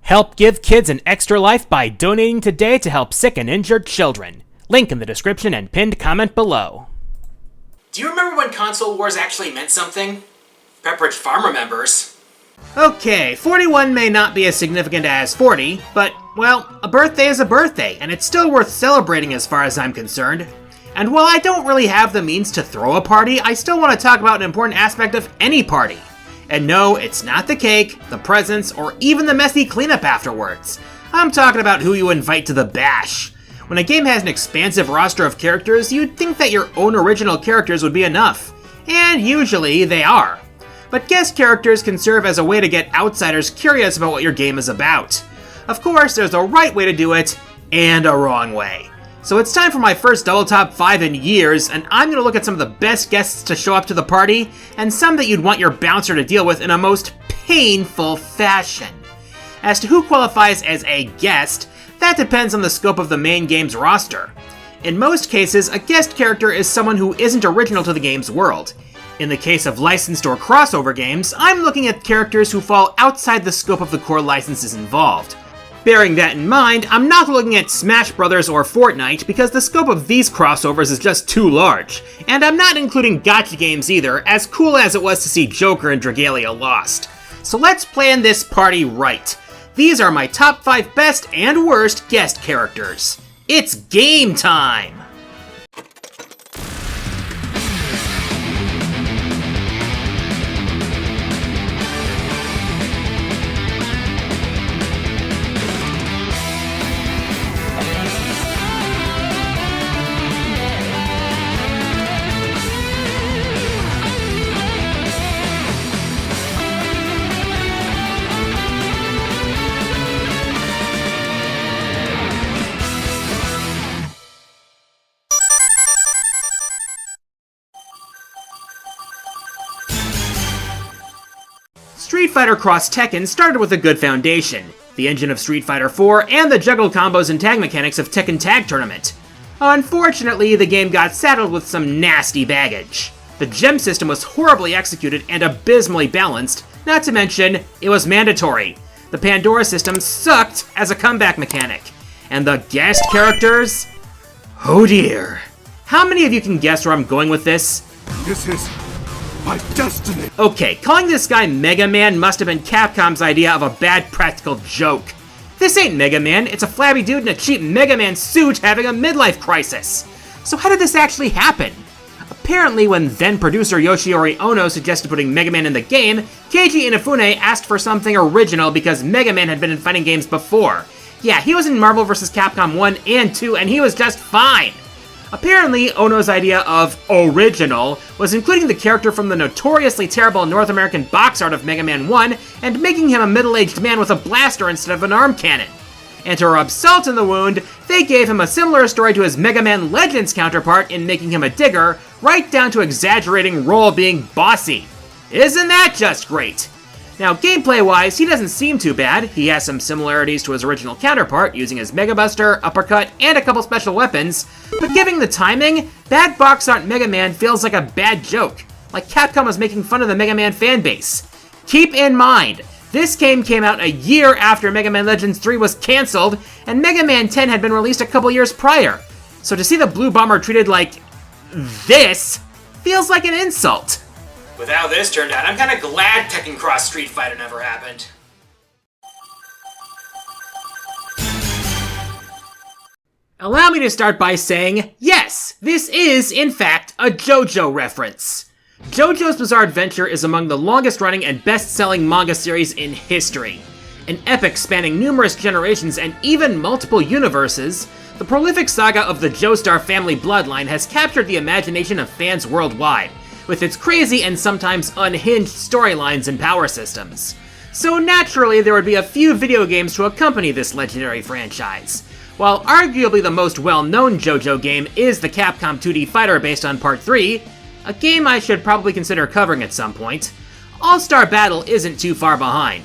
Help give kids an extra life by donating today to help sick and injured children. Link in the description and pinned comment below. Do you remember when console wars actually meant something? Pepperidge Farm remembers. Okay, 41 may not be as significant as 40, but, well, a birthday is a birthday, and it's still worth celebrating as far as I'm concerned. And while I don't really have the means to throw a party, I still want to talk about an important aspect of any party. And no, it's not the cake, the presents, or even the messy cleanup afterwards. I'm talking about who you invite to the bash. When a game has an expansive roster of characters, you'd think that your own original characters would be enough. And usually, they are. But guest characters can serve as a way to get outsiders curious about what your game is about. Of course, there's a right way to do it, and a wrong way. So it's time for my first double top 5 in years, and I'm going to look at some of the best guests to show up to the party, and some that you'd want your bouncer to deal with in a most painful fashion. As to who qualifies as a guest, that depends on the scope of the main game's roster. In most cases, a guest character is someone who isn't original to the game's world. In the case of licensed or crossover games, I'm looking at characters who fall outside the scope of the core licenses involved. Bearing that in mind, I'm not looking at Smash Bros. Or Fortnite because the scope of these crossovers is just too large, and I'm not including gacha games either, as cool as it was to see Joker and Dragalia Lost. So let's plan this party right. These are my top 5 best and worst guest characters. It's game time! Street Fighter Cross Tekken started with a good foundation, the engine of Street Fighter 4 and the juggled combos and tag mechanics of Tekken Tag Tournament. Unfortunately, the game got saddled with some nasty baggage. The gem system was horribly executed and abysmally balanced, not to mention, it was mandatory. The Pandora system sucked as a comeback mechanic. And the guest characters? Oh dear. How many of you can guess where I'm going with this? This is my destiny! Okay, calling this guy Mega Man must have been Capcom's idea of a bad practical joke. This ain't Mega Man, it's a flabby dude in a cheap Mega Man suit having a midlife crisis. So how did this actually happen? Apparently, when then-producer Yoshinori Ono suggested putting Mega Man in the game, Keiji Inafune asked for something original because Mega Man had been in fighting games before. Yeah, he was in Marvel vs. Capcom 1 and 2, and he was just fine. Apparently, Ono's idea of original was including the character from the notoriously terrible North American box art of Mega Man 1 and making him a middle-aged man with a blaster instead of an arm cannon. And to rub salt in the wound, they gave him a similar story to his Mega Man Legends counterpart in making him a digger, right down to exaggerating Roll being bossy. Isn't that just great? Now, gameplay-wise, he doesn't seem too bad. He has some similarities to his original counterpart, using his Mega Buster, Uppercut, and a couple special weapons. But given the timing, bad box art Mega Man feels like a bad joke, like Capcom was making fun of the Mega Man fanbase. Keep in mind, this game came out a year after Mega Man Legends 3 was cancelled, and Mega Man 10 had been released a couple years prior. So to see the Blue Bomber treated like this feels like an insult. With how this turned out, I'm kinda glad Tekken Cross Street Fighter never happened. Allow me to start by saying, yes, this is, in fact, a JoJo reference. JoJo's Bizarre Adventure is among the longest-running and best-selling manga series in history. An epic spanning numerous generations and even multiple universes, the prolific saga of the Joestar family bloodline has captured the imagination of fans worldwide, with its crazy and sometimes unhinged storylines and power systems. So naturally, there would be a few video games to accompany this legendary franchise. While arguably the most well-known JoJo game is the Capcom 2D fighter based on Part 3, a game I should probably consider covering at some point, All-Star Battle isn't too far behind.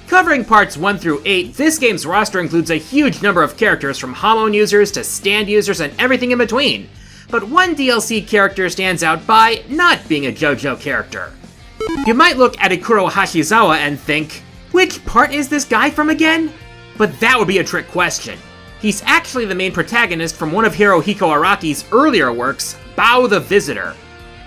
Covering parts 1 through 8, this game's roster includes a huge number of characters from Hamon users to stand users and everything in between. But one DLC character stands out by not being a JoJo character. You might look at Ikuro Hashizawa and think, which part is this guy from again? But that would be a trick question. He's actually the main protagonist from one of Hirohiko Araki's earlier works, Bao the Visitor.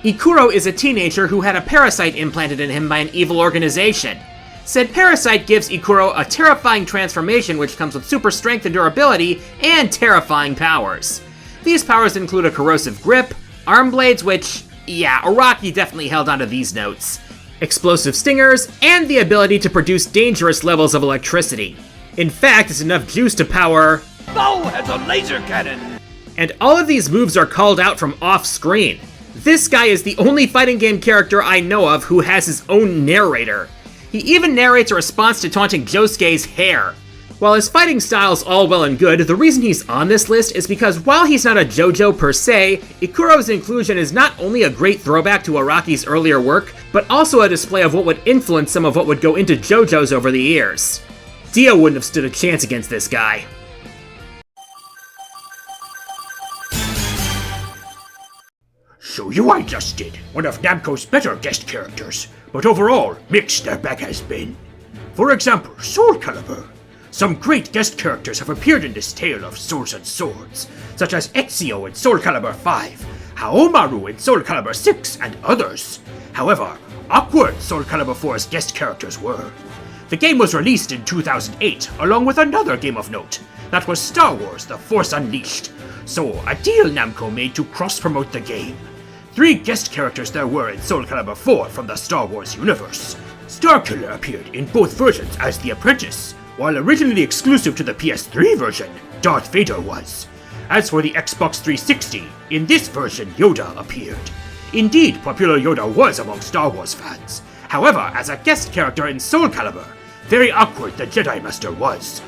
Ikuro is a teenager who had a parasite implanted in him by an evil organization. Said parasite gives Ikuro a terrifying transformation which comes with super strength and durability, and terrifying powers. These powers include a corrosive grip, arm blades which, yeah, Araki definitely held onto these notes, explosive stingers, and the ability to produce dangerous levels of electricity. In fact, it's enough juice to power... Bao has a laser cannon! And all of these moves are called out from off-screen. This guy is the only fighting game character I know of who has his own narrator. He even narrates a response to taunting Josuke's hair. While his fighting style's all well and good, the reason he's on this list is because while he's not a JoJo per se, Ikuro's inclusion is not only a great throwback to Araki's earlier work, but also a display of what would influence some of what would go into JoJo's over the years. Dio wouldn't have stood a chance against this guy. So you I just did, one of Namco's better guest characters, but overall, mixed their back has been. For example, Soul Calibur. Some great guest characters have appeared in this tale of Souls and Swords, such as Ezio in Soul Calibur 5, Haomaru in Soul Calibur 6, and others. However, awkward Soul Calibur 4's guest characters were. The game was released in 2008, along with another game of note, that was Star Wars The Force Unleashed, so a deal Namco made to cross-promote the game. 3 guest characters there were in Soul Calibur 4 from the Star Wars universe. Starkiller appeared in both versions as the Apprentice, while originally exclusive to the PS3 version, Darth Vader was. As for the Xbox 360, in this version Yoda appeared. Indeed, popular Yoda was among Star Wars fans. However, as a guest character in Soul Calibur, very awkward the Jedi Master was.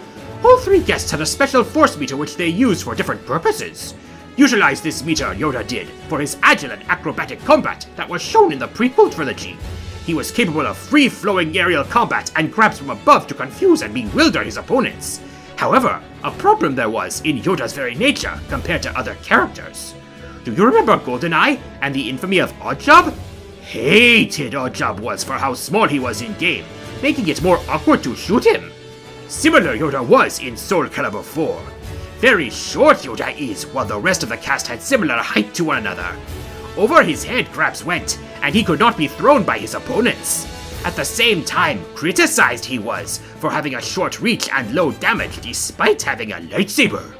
All 3 guests had a special force meter which they used for different purposes. Utilize this meter Yoda did for his agile and acrobatic combat that was shown in the prequel trilogy. He was capable of free-flowing aerial combat and grabs from above to confuse and bewilder his opponents. However, a problem there was in Yoda's very nature compared to other characters. Do you remember GoldenEye and the infamy of Oddjob? Hated Oddjob was for how small he was in-game, making it more awkward to shoot him. Similar Yoda was in Soul Calibur 4. Very short Yoda is, while the rest of the cast had similar height to one another. Over his head grabs went, and he could not be thrown by his opponents. At the same time, criticized he was for having a short reach and low damage despite having a lightsaber.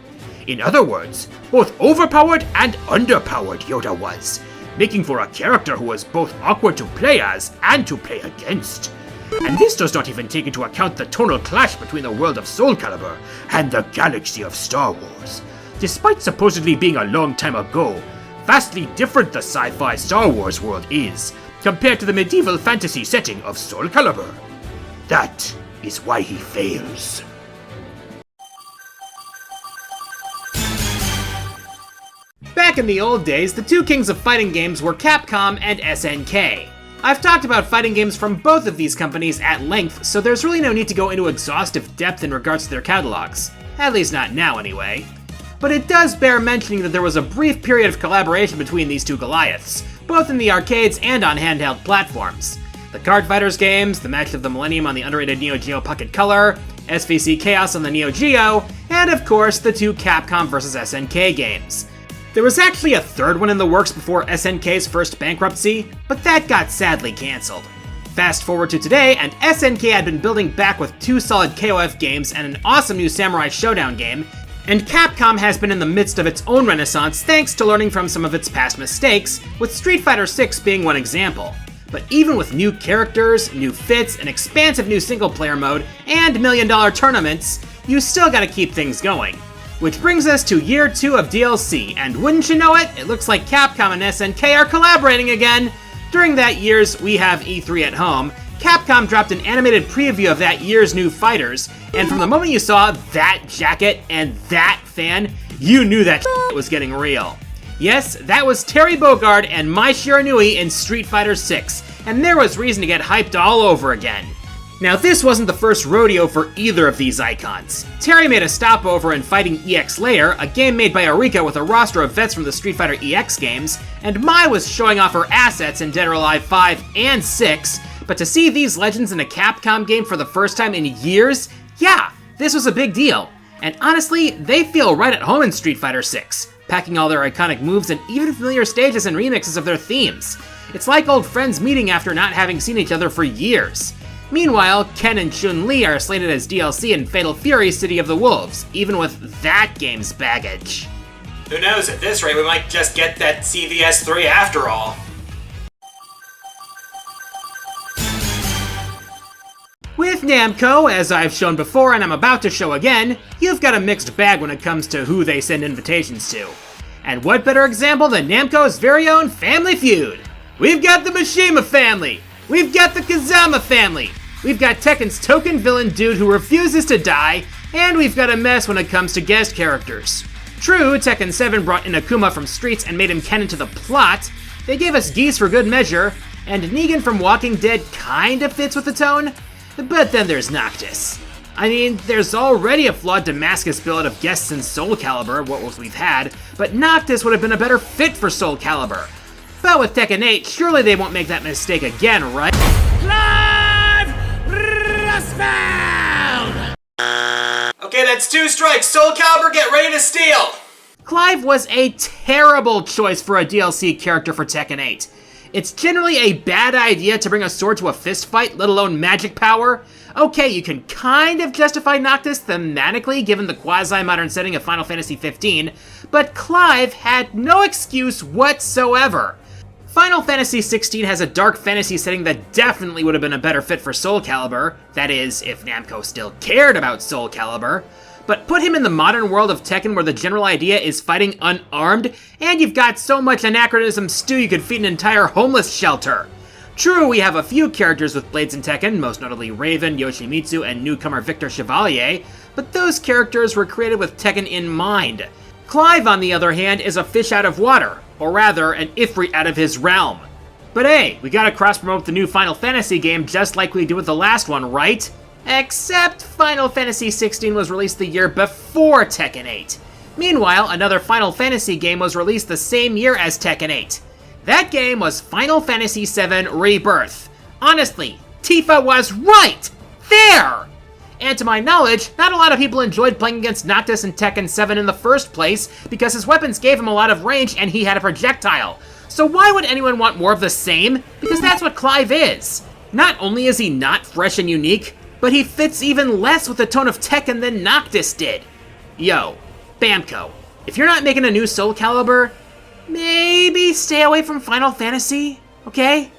In other words, both overpowered and underpowered Yoda was, making for a character who was both awkward to play as and to play against. And this does not even take into account the tonal clash between the world of Soul Calibur and the galaxy of Star Wars. Despite supposedly being a long time ago, vastly different the sci-fi Star Wars world is, compared to the medieval fantasy setting of Soul Calibur. That is why he fails. Back in the old days, the 2 kings of fighting games were Capcom and SNK. I've talked about fighting games from both of these companies at length, so there's really no need to go into exhaustive depth in regards to their catalogs. At least not now, anyway. But it does bear mentioning that there was a brief period of collaboration between these 2 Goliaths, both in the arcades and on handheld platforms. The Card Fighters games, the Match of the Millennium on the underrated Neo Geo Pocket Color, SVC Chaos on the Neo Geo, and of course the 2 Capcom vs SNK games. There was actually a 3rd one in the works before SNK's first bankruptcy, but that got sadly cancelled. Fast forward to today, and SNK had been building back with 2 solid KOF games and an awesome new Samurai Showdown game, and Capcom has been in the midst of its own renaissance thanks to learning from some of its past mistakes, with Street Fighter 6 being one example. But even with new characters, new fits, an expansive new single-player mode, and $1 million tournaments, you still gotta keep things going. Which brings us to year 2 of DLC, and wouldn't you know it, it looks like Capcom and SNK are collaborating again! During that year's We Have E3 at Home, Capcom dropped an animated preview of that year's new fighters, and from the moment you saw that jacket and that fan, you knew that was getting real. Yes, that was Terry Bogard and Mai Shiranui in Street Fighter 6, and there was reason to get hyped all over again. Now, this wasn't the first rodeo for either of these icons. Terry made a stopover in Fighting EX Layer, a game made by Eureka with a roster of vets from the Street Fighter EX games, and Mai was showing off her assets in Dead or Alive 5 and 6, but to see these legends in a Capcom game for the first time in years, yeah, This was a big deal, and honestly, they feel right at home in Street Fighter 6, packing all their iconic moves and even familiar stages and remixes of their themes. It's like old friends meeting after not having seen each other for years. Meanwhile, Ken and Chun-Li are slated as DLC in Fatal Fury City of the Wolves, even with that game's baggage. Who knows, at this rate we might just get that CVS 3 after all. With Namco, as I've shown before and I'm about to show again, you've got a mixed bag when it comes to who they send invitations to. And what better example than Namco's very own Family Feud? We've got the Mishima family! We've got the Kazama family! We've got Tekken's token villain dude who refuses to die, and we've got a mess when it comes to guest characters. True, Tekken 7 brought in Akuma from Streets and made him canon to the plot. They gave us Geese for good measure, and Negan from Walking Dead kinda fits with the tone. But then there's Noctis. I mean, there's already a flawed Damascus build of guests in Soul Calibur, what we've had, but Noctis would have been a better fit for Soul Calibur. But with Tekken 8, surely they won't make that mistake again, right? Clive Rustfeld! Okay, that's 2 strikes. Soul Calibur, get ready to steal! Clive was a terrible choice for a DLC character for Tekken 8. It's generally a bad idea to bring a sword to a fist fight, let alone magic power. Okay, you can kind of justify Noctis thematically given the quasi-modern setting of Final Fantasy XV, but Clive had no excuse whatsoever. Final Fantasy XVI has a dark fantasy setting that definitely would have been a better fit for Soul Calibur, that is, if Namco still cared about Soul Calibur. But put him in the modern world of Tekken where the general idea is fighting unarmed, and you've got so much anachronism stew you could feed an entire homeless shelter. True, we have a few characters with blades in Tekken, most notably Raven, Yoshimitsu, and newcomer Victor Chevalier, but those characters were created with Tekken in mind. Clive, on the other hand, is a fish out of water, or rather, an Ifrit out of his realm. But hey, we gotta cross-promote the new Final Fantasy game just like we did with the last one, right? Except Final Fantasy XVI was released the year before Tekken 8. Meanwhile, another Final Fantasy game was released the same year as Tekken 8. That game was Final Fantasy VII Rebirth. Honestly, Tifa was right! There! And to my knowledge, not a lot of people enjoyed playing against Noctis in Tekken 7 in the first place because his weapons gave him a lot of range and he had a projectile. So why would anyone want more of the same? Because that's what Clive is. Not only is he not fresh and unique, but he fits even less with the tone of Tekken than Noctis did. Yo, Bamco, if you're not making a new Soul Calibur, maybe stay away from Final Fantasy, okay?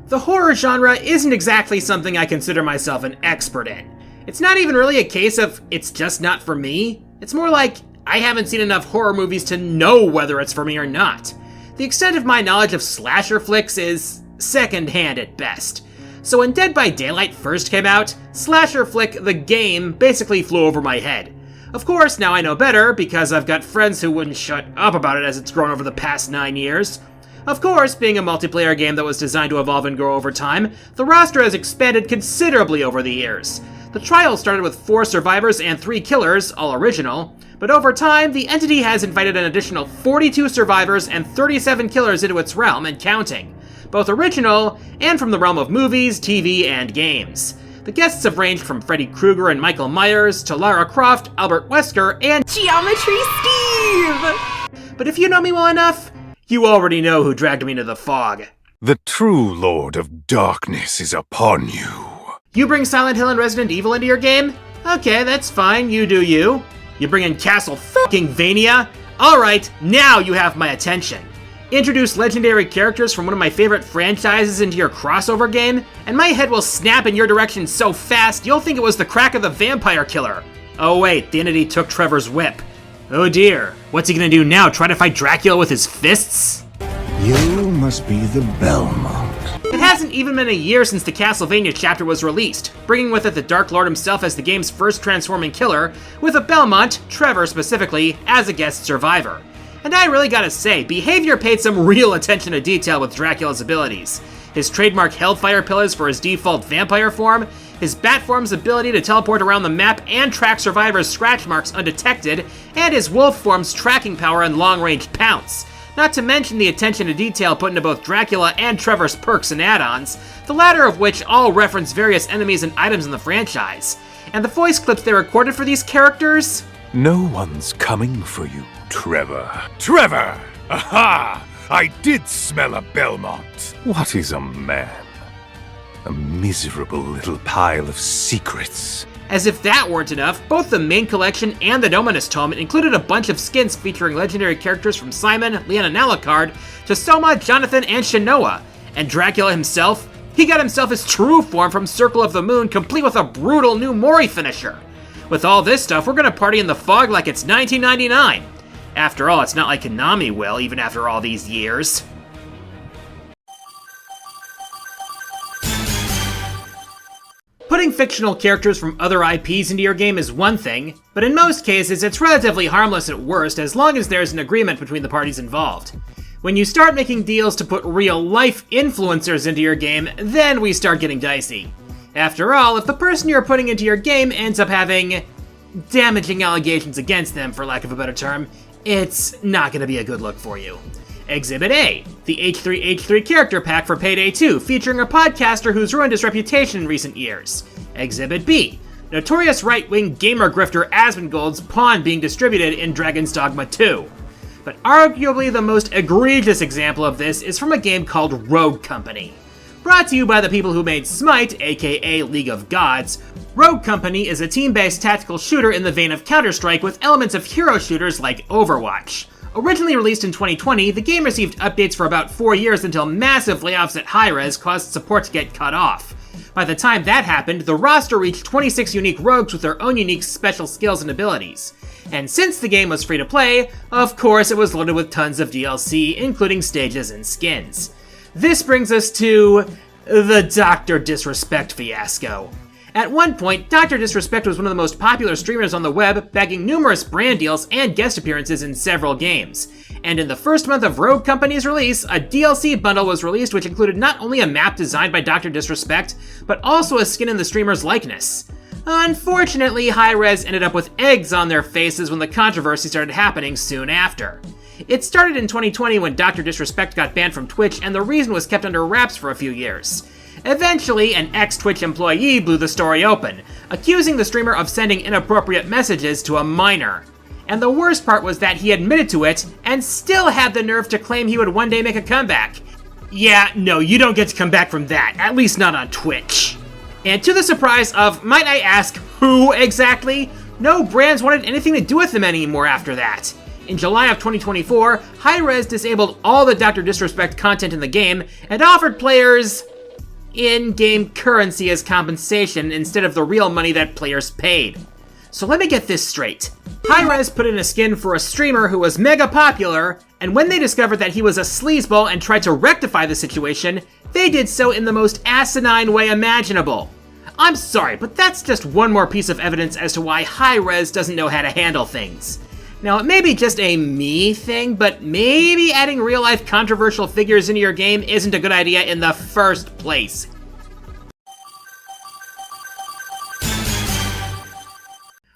The horror genre isn't exactly something I consider myself an expert in. It's not even really a case of it's just not for me. It's more like I haven't seen enough horror movies to know whether it's for me or not. The extent of my knowledge of slasher flicks is second-hand at best. So when Dead by Daylight first came out, slasher flick the game basically flew over my head. Of course, now I know better because I've got friends who wouldn't shut up about it as it's grown over the past 9 years. Of course, being a multiplayer game that was designed to evolve and grow over time, the roster has expanded considerably over the years. The trial started with 4 survivors and 3 killers, all original, but over time, the entity has invited an additional 42 survivors and 37 killers into its realm and counting, both original and from the realm of movies, TV, and games. The guests have ranged from Freddy Krueger and Michael Myers to Lara Croft, Albert Wesker, and Geometry Steve! But if you know me well enough, you already know who dragged me into the fog. The true Lord of Darkness is upon you. You bring Silent Hill and Resident Evil into your game? Okay, that's fine, you do you. You bring in Castle fucking Vania? Alright, now you have my attention. Introduce legendary characters from one of my favorite franchises into your crossover game, and my head will snap in your direction so fast you'll think it was the crack of the vampire killer. Oh wait, the entity took Trevor's whip. Oh dear, what's he gonna do now, try to fight Dracula with his fists? You must be the Belmont. It hasn't even been a year since the Castlevania chapter was released, bringing with it the Dark Lord himself as the game's first transforming killer, with a Belmont, Trevor specifically, as a guest survivor. And I really gotta say, Behavior paid some real attention to detail with Dracula's abilities. His trademark Hellfire Pillars for his default vampire form, his Bat form's ability to teleport around the map and track survivors' scratch marks undetected, and his Wolf form's tracking power and long-range pounce. not to mention the attention to detail put into both Dracula and Trevor's perks and add-ons, the latter of which all reference various enemies and items in the franchise. And the voice clips they recorded for these characters? No one's coming for you, Trevor. Trevor! Aha! I did smell a Belmont. What is a man? A miserable little pile of secrets. As if that weren't enough, both the main collection and the Dominus Tome included a bunch of skins featuring legendary characters from Simon, Leon and Alucard, to Soma, Jonathan, and Shinoa. And Dracula himself? He got himself his true form from Circle of the Moon, complete with a brutal new Mori finisher. With all this stuff, we're gonna party in the fog like it's 1999. After all, it's not like Konami will, even after all these years. Putting fictional characters from other IPs into your game is one thing, but in most cases it's relatively harmless at worst as long as there's an agreement between the parties involved. When you start making deals to put real-life influencers into your game, then we start getting dicey. After all, if the person you're putting into your game ends up having damaging allegations against them, for lack of a better term, it's not going to be a good look for you. Exhibit A, the H3H3 character pack for Payday 2, featuring a podcaster who's ruined his reputation in recent years. Exhibit B, notorious right-wing gamer grifter Asmongold's pawn being distributed in Dragon's Dogma 2. But arguably the most egregious example of this is from a game called Rogue Company. Brought to you by the people who made Smite, aka League of Gods, Rogue Company is a team-based tactical shooter in the vein of Counter-Strike with elements of hero shooters like Overwatch. Originally released in 2020, the game received updates for about 4 years until massive layoffs at Hi-Rez caused support to get cut off. By the time that happened, the roster reached 26 unique rogues with their own unique special skills and abilities. And since the game was free to play, of course it was loaded with tons of DLC, including stages and skins. This brings us to the Dr. Disrespect fiasco. At one point, Dr. Disrespect was one of the most popular streamers on the web, bagging numerous brand deals and guest appearances in several games. And in the first month of Rogue Company's release, a DLC bundle was released which included not only a map designed by Dr. Disrespect, but also a skin in the streamer's likeness. Unfortunately, Hi-Rez ended up with eggs on their faces when the controversy started happening soon after. It started in 2020 when Dr. Disrespect got banned from Twitch, and the reason was kept under wraps for a few years. Eventually, an ex-Twitch employee blew the story open, accusing the streamer of sending inappropriate messages to a minor. And the worst part was that he admitted to it, and still had the nerve to claim he would one day make a comeback. Yeah, no, you don't get to come back from that, at least not on Twitch. And to the surprise of, might I ask, who exactly? No brands wanted anything to do with him anymore after that. In July of 2024, Hi-Rez disabled all the Dr. Disrespect content in the game, and offered players in-game currency as compensation instead of the real money that players paid. So let me get this straight. Hi-Rez put in a skin for a streamer who was mega popular, and when they discovered that he was a sleazeball and tried to rectify the situation, they did so in the most asinine way imaginable. I'm sorry, but that's just one more piece of evidence as to why Hi-Rez doesn't know how to handle things. Now, it may be just a me thing, but maybe adding real-life controversial figures into your game isn't a good idea in the first place.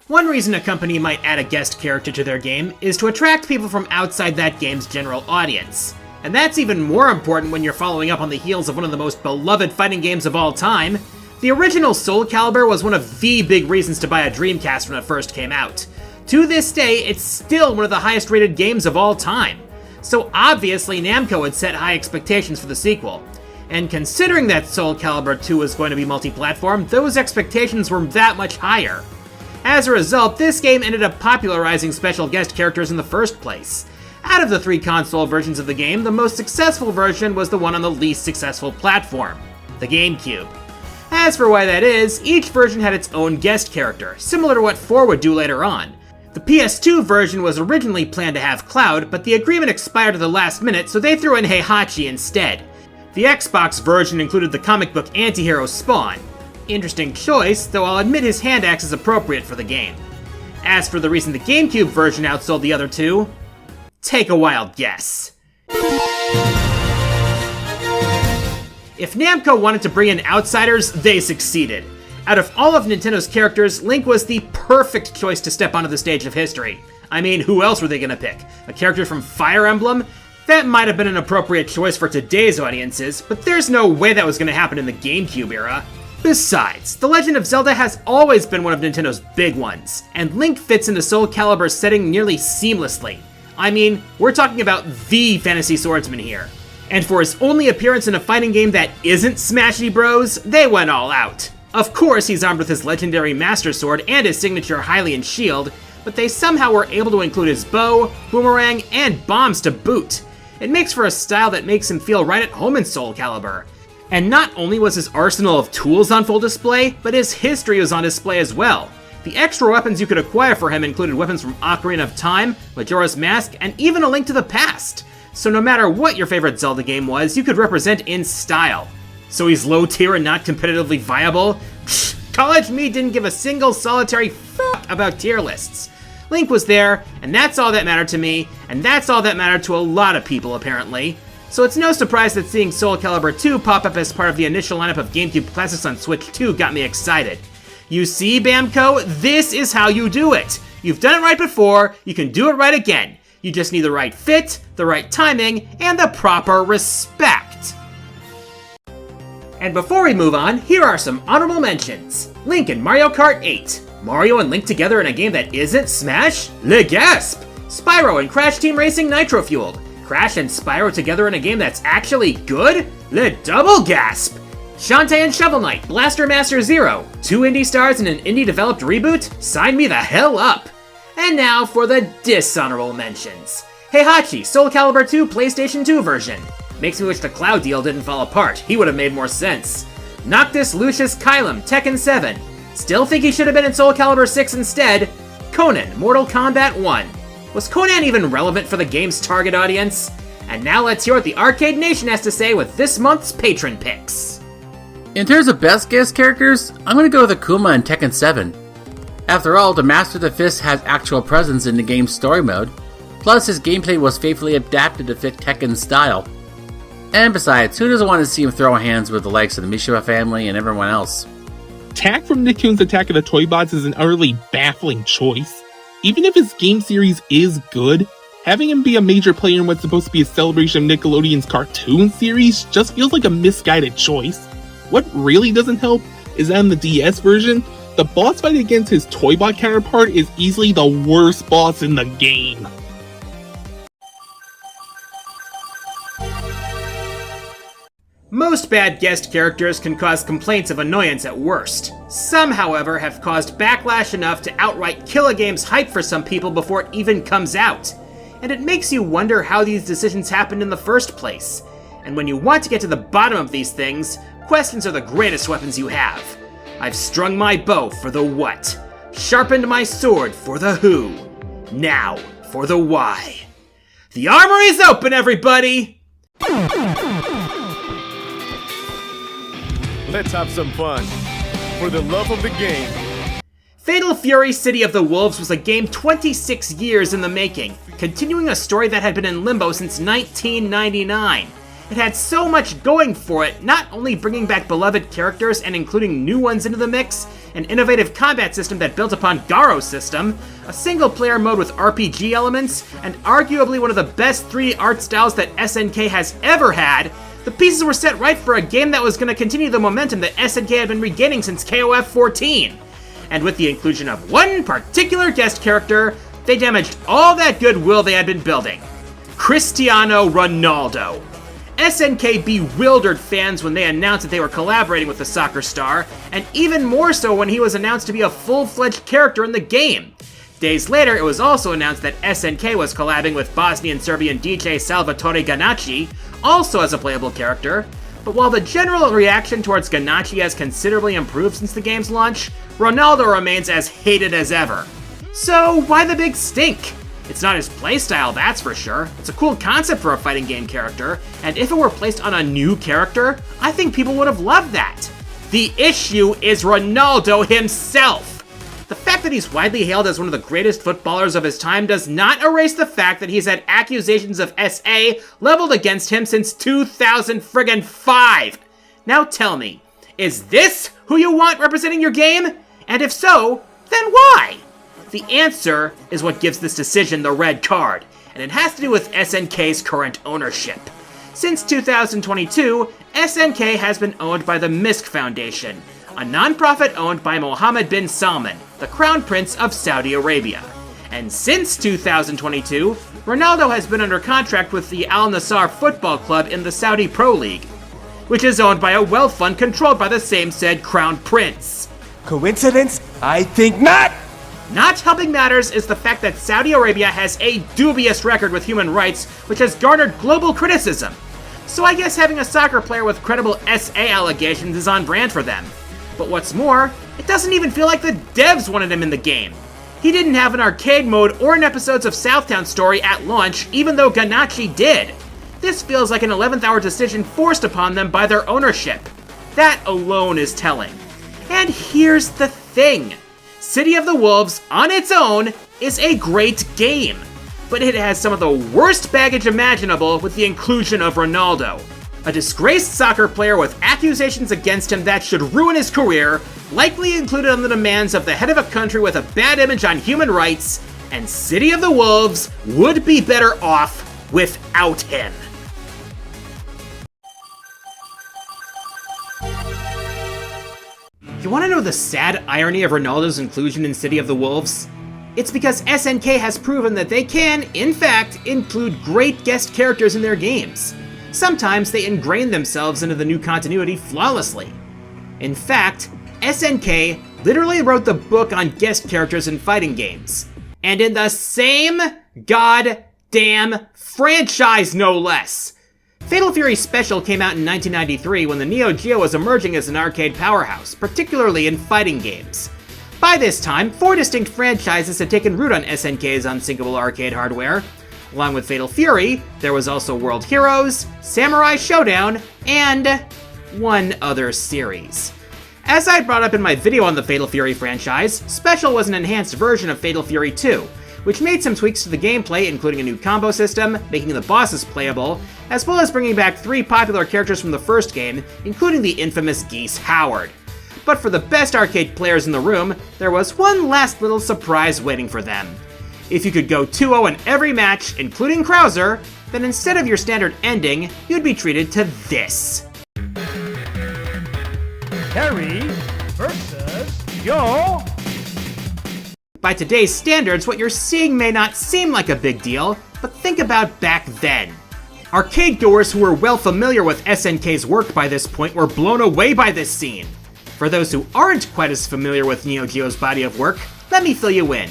One reason a company might add a guest character to their game is to attract people from outside that game's general audience. And that's even more important when you're following up on the heels of one of the most beloved fighting games of all time. The original Soul Calibur was one of the big reasons to buy a Dreamcast when it first came out. To this day, it's still one of the highest rated games of all time. So obviously Namco had set high expectations for the sequel. And considering that Soul Calibur 2 was going to be multi-platform, those expectations were that much higher. As a result, this game ended up popularizing special guest characters in the first place. Out of the 3 console versions of the game, the most successful version was the one on the least successful platform, the GameCube. As for why that is, each version had its own guest character, similar to what 4 would do later on. The PS2 version was originally planned to have Cloud, but the agreement expired at the last minute, so they threw in Heihachi instead. The Xbox version included the comic book antihero Spawn. Interesting choice, though I'll admit his hand axe is appropriate for the game. As for the reason the GameCube version outsold the other 2, take a wild guess. If Namco wanted to bring in outsiders, they succeeded. Out of all of Nintendo's characters, Link was the perfect choice to step onto the stage of history. I mean, who else were they gonna pick? A character from Fire Emblem? That might have been an appropriate choice for today's audiences, but there's no way that was going to happen in the GameCube era. Besides, The Legend of Zelda has always been one of Nintendo's big ones, and Link fits into Soul Calibur's setting nearly seamlessly. I mean, we're talking about the fantasy swordsman here. And for his only appearance in a fighting game that isn't Smashy Bros, they went all out. Of course, he's armed with his legendary Master Sword and his signature Hylian shield, but they somehow were able to include his bow, boomerang, and bombs to boot. It makes for a style that makes him feel right at home in Soul Calibur. And not only was his arsenal of tools on full display, but his history was on display as well. The extra weapons you could acquire for him included weapons from Ocarina of Time, Majora's Mask, and even A Link to the Past. So no matter what your favorite Zelda game was, you could represent in style. So he's low tier and not competitively viable? Psh, college me didn't give a single solitary fuck about tier lists. Link was there, and that's all that mattered to me, and that's all that mattered to a lot of people apparently. So it's no surprise that seeing Soul Calibur 2 pop up as part of the initial lineup of GameCube classics on Switch 2 got me excited. You see, Bamco, this is how you do it. You've done it right before, you can do it right again. You just need the right fit, the right timing, and the proper respect. And before we move on, here are some honorable mentions. Link in Mario Kart 8. Mario and Link together in a game that isn't Smash? Le gasp! Spyro and Crash Team Racing Nitro Fueled. Crash and Spyro together in a game that's actually good? Le double gasp! Shantae and Shovel Knight, Blaster Master Zero. 2 indie stars in an indie-developed reboot? Sign me the hell up! And now for the dishonorable mentions. Heihachi, Soul Calibur 2 PlayStation 2 version. Makes me wish the Cloud deal didn't fall apart, he would have made more sense. Noctis Lucius Kylum, Tekken 7. Still think he should have been in Soul Calibur 6 instead. Conan, Mortal Kombat 1. Was Conan even relevant for the game's target audience? And now let's hear what the Arcade Nation has to say with this month's patron picks. In terms of best guest characters, I'm going to go with Akuma in Tekken 7. After all, the Master of the Fist has actual presence in the game's story mode, plus his gameplay was faithfully adapted to fit Tekken's style. And besides, who doesn't want to see him throw hands with the likes of the Mishima family and everyone else? Tak from Nicktoons Attack of the Toybots is an utterly baffling choice. Even if his game series is good, having him be a major player in what's supposed to be a celebration of Nickelodeon's cartoon series just feels like a misguided choice. What really doesn't help is that in the DS version, the boss fight against his Toybot counterpart is easily the worst boss in the game. Most bad guest characters can cause complaints of annoyance at worst. Some, however, have caused backlash enough to outright kill a game's hype for some people before it even comes out. And it makes you wonder how these decisions happened in the first place. And when you want to get to the bottom of these things, questions are the greatest weapons you have. I've strung my bow for the what, sharpened my sword for the who, now for the why. The armory's open, everybody! Let's have some fun. For the love of the game. Fatal Fury City of the Wolves was a game 26 years in the making, continuing a story that had been in limbo since 1999. It had so much going for it, not only bringing back beloved characters and including new ones into the mix, an innovative combat system that built upon Garo's system, a single-player mode with RPG elements, and arguably one of the best 3D art styles that SNK has ever had. The pieces were set right for a game that was going to continue the momentum that SNK had been regaining since KOF 14. And with the inclusion of one particular guest character, they damaged all that goodwill they had been building. Cristiano Ronaldo. SNK bewildered fans when they announced that they were collaborating with the soccer star, and even more so when he was announced to be a full-fledged character in the game. Days later, it was also announced that SNK was collabing with Bosnian-Serbian DJ Salvatore Ganacci, also as a playable character. But while the general reaction towards Ganacci has considerably improved since the game's launch, Ronaldo remains as hated as ever. So why the big stink? It's not his playstyle, that's for sure. It's a cool concept for a fighting game character, and if it were placed on a new character, I think people would have loved that. The issue is Ronaldo himself. The fact that he's widely hailed as one of the greatest footballers of his time does not erase the fact that he's had accusations of SA leveled against him since 2005. Now tell me, is this who you want representing your game? And if so, then why? The answer is what gives this decision the red card. and it has to do with SNK's current ownership. Since 2022, SNK has been owned by the P.U.N.K Foundation, a non-profit owned by Mohammed bin Salman, the Crown Prince of Saudi Arabia. And since 2022, Ronaldo has been under contract with the Al Nassr football club in the Saudi Pro League, which is owned by a wealth fund controlled by the same said Crown Prince. Coincidence? I think not! Not helping matters is the fact that Saudi Arabia has a dubious record with human rights, which has garnered global criticism. So I guess having a soccer player with credible SA allegations is on brand for them. But what's more, it doesn't even feel like the devs wanted him in the game. He didn't have an arcade mode or an episodes of Southtown story at launch, even though Ganache did. This feels like an 11th hour decision forced upon them by their ownership. That alone is telling. And here's the thing. City of the Wolves, on its own, is a great game, but it has some of the worst baggage imaginable with the inclusion of Ronaldo. A disgraced soccer player with accusations against him that should ruin his career, likely included on the demands of the head of a country with a bad image on human rights, and City of the Wolves would be better off without him. You want to know the sad irony of Ronaldo's inclusion in City of the Wolves? It's because SNK has proven that they can, in fact, include great guest characters in their games. Sometimes they ingrain themselves into the new continuity flawlessly. In fact, SNK literally wrote the book on guest characters in fighting games. And in the same goddamn franchise, no less! Fatal Fury Special came out in 1993 when the Neo Geo was emerging as an arcade powerhouse, particularly in fighting games. By this time, 4 distinct franchises had taken root on SNK's unsinkable arcade hardware. Along with Fatal Fury, there was also World Heroes, Samurai Showdown, and one other series. As I brought up in my video on the Fatal Fury franchise, Special was an enhanced version of Fatal Fury 2, which made some tweaks to the gameplay, including a new combo system, making the bosses playable, as well as bringing back 3 popular characters from the first game, including the infamous Geese Howard. But for the best arcade players in the room, there was one last little surprise waiting for them. If you could go 2-0 in every match, including Krauser, then instead of your standard ending, you'd be treated to this. Harry versus Yo. By today's standards, what you're seeing may not seem like a big deal, but think about back then. Arcade goers who were well familiar with SNK's work by this point were blown away by this scene. For those who aren't quite as familiar with Neo Geo's body of work, let me fill you in.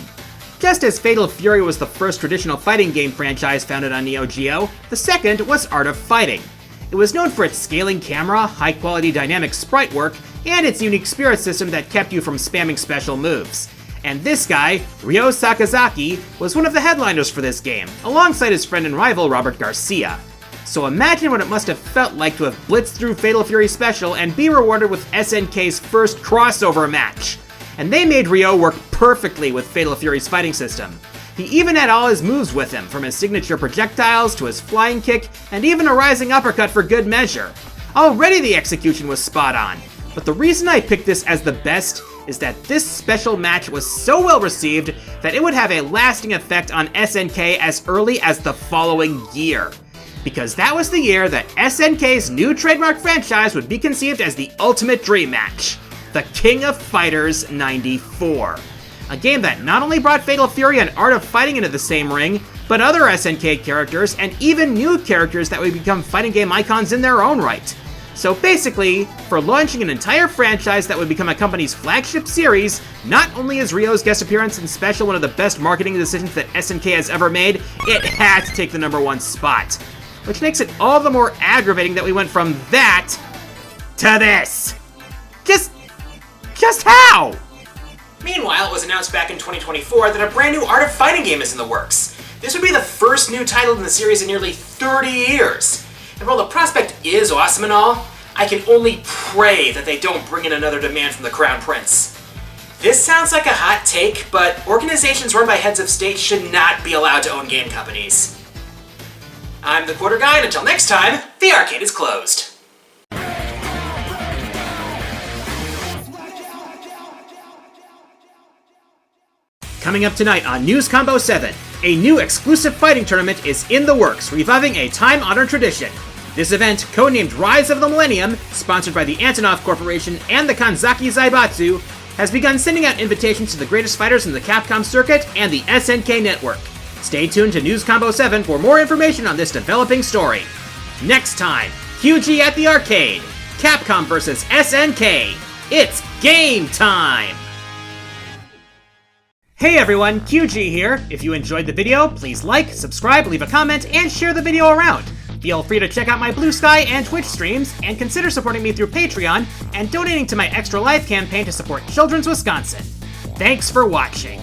Just as Fatal Fury was the first traditional fighting game franchise founded on Neo Geo, the second was Art of Fighting. It was known for its scaling camera, high-quality dynamic sprite work, and its unique spirit system that kept you from spamming special moves. And this guy, Ryo Sakazaki, was one of the headliners for this game, alongside his friend and rival Robert Garcia. So imagine what it must have felt like to have blitzed through Fatal Fury Special and be rewarded with SNK's first crossover match. And they made Ryo work perfectly with Fatal Fury's fighting system. He even had all his moves with him, from his signature projectiles to his flying kick, and even a rising uppercut for good measure. Already the execution was spot on, but the reason I picked this as the best is that this special match was so well received that it would have a lasting effect on SNK as early as the following year. Because that was the year that SNK's new trademark franchise would be conceived as the ultimate dream match, The King of Fighters 94. A game that not only brought Fatal Fury and Art of Fighting into the same ring, but other SNK characters and even new characters that would become fighting game icons in their own right. So basically, for launching an entire franchise that would become a company's flagship series, not only is Ryo's guest appearance in Special one of the best marketing decisions that SNK has ever made, it had to take the #1 spot. Which makes it all the more aggravating that we went from that to this. Just how? Meanwhile, it was announced back in 2024 that a brand new Art of Fighting game is in the works. This would be the first new title in the series in nearly 30 years. And while the prospect is awesome and all, I can only pray that they don't bring in another demand from the Crown Prince. This sounds like a hot take, but organizations run by heads of state should not be allowed to own game companies. I'm the Quarter Guy, and until next time, the arcade is closed. Coming up tonight on News Combo 7, A new exclusive fighting tournament is in the works, reviving a time-honored tradition. This event, codenamed Rise of the Millennium, sponsored by the Antonov Corporation and the Kanzaki Zaibatsu, has begun sending out invitations to the greatest fighters in the Capcom circuit and the SNK network. Stay tuned to News Combo 7 for more information on this developing story. Next time, QG at the arcade, Capcom vs SNK. It's game time! Hey everyone, QG here. If you enjoyed the video, please like, subscribe, leave a comment, and share the video around. Feel free to check out my Blue Sky and Twitch streams, and consider supporting me through Patreon and donating to my Extra Life campaign to support Children's Wisconsin. Thanks for watching.